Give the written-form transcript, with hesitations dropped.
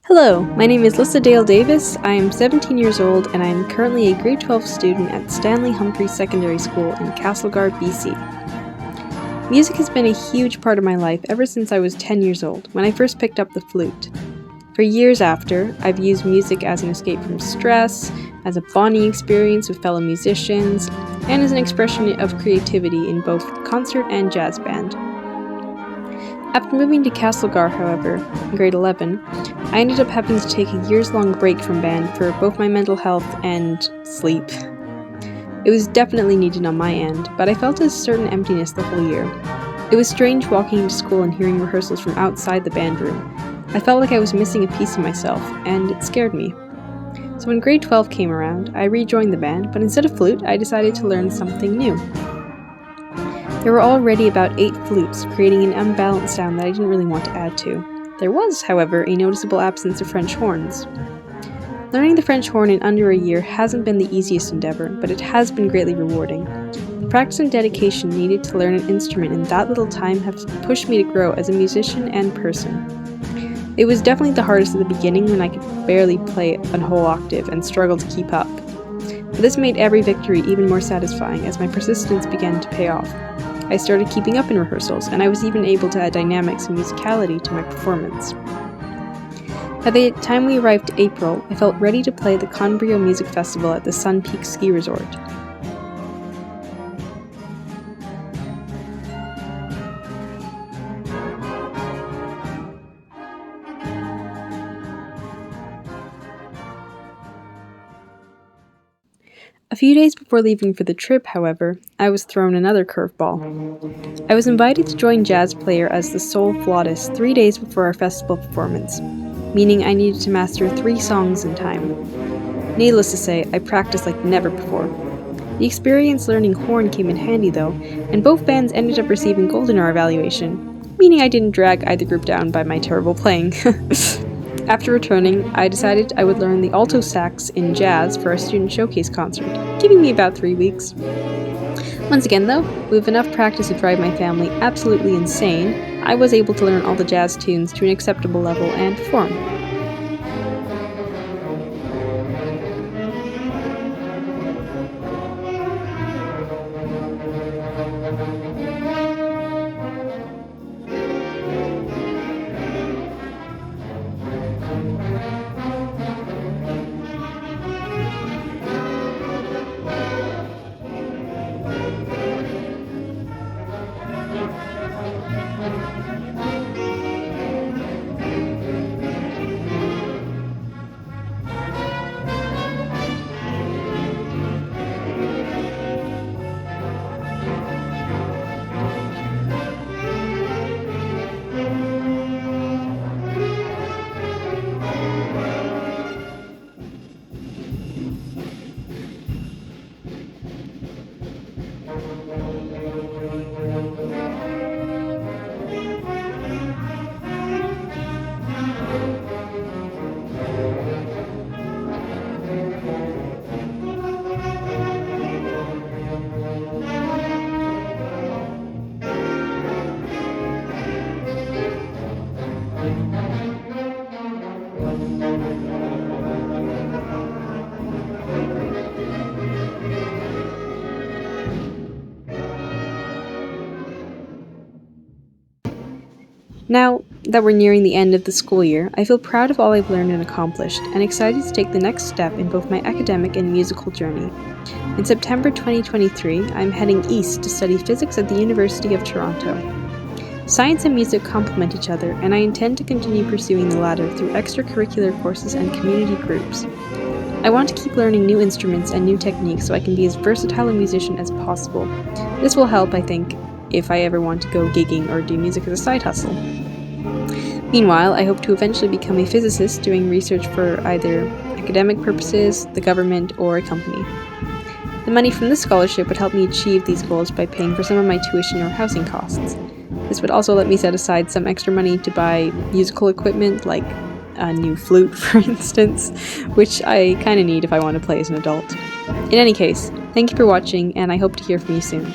Hello, my name is Lissa Dale Davis. I am 17 years old and I am currently a grade 12 student at Stanley Humphreys Secondary School in Castlegar, BC. Music has been a huge part of my life ever since I was 10 years old, when I first picked up the flute. For years after, I've used music as an escape from stress, as a bonding experience with fellow musicians, and as an expression of creativity in both concert and jazz band. After moving to Castlegar, however, in grade 11, I ended up having to take a years-long break from band for both my mental health and sleep. It was definitely needed on my end, but I felt a certain emptiness the whole year. It was strange walking into school and hearing rehearsals from outside the band room. I felt like I was missing a piece of myself, and it scared me. So when grade 12 came around, I rejoined the band, but instead of flute, I decided to learn something new. There were already about 8 flutes, creating an unbalanced sound that I didn't really want to add to. There was, however, a noticeable absence of French horns. Learning the French horn in under a year hasn't been the easiest endeavor, but it has been greatly rewarding. The practice and dedication needed to learn an instrument in that little time have pushed me to grow as a musician and person. It was definitely the hardest at the beginning when I could barely play a whole octave and struggled to keep up. But this made every victory even more satisfying as my persistence began to pay off. I started keeping up in rehearsals, and I was even able to add dynamics and musicality to my performance. By the time we arrived to April, I felt ready to play the Conbrio Music Festival at the Sun Peak Ski Resort. A few days before leaving for the trip, however, I was thrown another curveball. I was invited to join jazz player as the sole flautist 3 days before our festival performance, meaning I needed to master 3 songs in time. Needless to say, I practiced like never before. The experience learning horn came in handy though, and both bands ended up receiving gold in our evaluation, meaning I didn't drag either group down by my terrible playing. After returning, I decided I would learn the alto sax in jazz for our student showcase concert, giving me about 3 weeks. Once again though, with enough practice to drive my family absolutely insane, I was able to learn all the jazz tunes to an acceptable level and perform. Now that we're nearing the end of the school year, I feel proud of all I've learned and accomplished, and excited to take the next step in both my academic and musical journey. In September 2023, I'm heading east to study physics at the University of Toronto. Science and music complement each other, and I intend to continue pursuing the latter through extracurricular courses and community groups. I want to keep learning new instruments and new techniques so I can be as versatile a musician as possible. This will help, I think, if I ever want to go gigging or do music as a side hustle. Meanwhile, I hope to eventually become a physicist doing research for either academic purposes, the government, or a company. The money from this scholarship would help me achieve these goals by paying for some of my tuition or housing costs. This would also let me set aside some extra money to buy musical equipment, like a new flute, for instance, which I kind of need if I want to play as an adult. In any case, thank you for watching, and I hope to hear from you soon.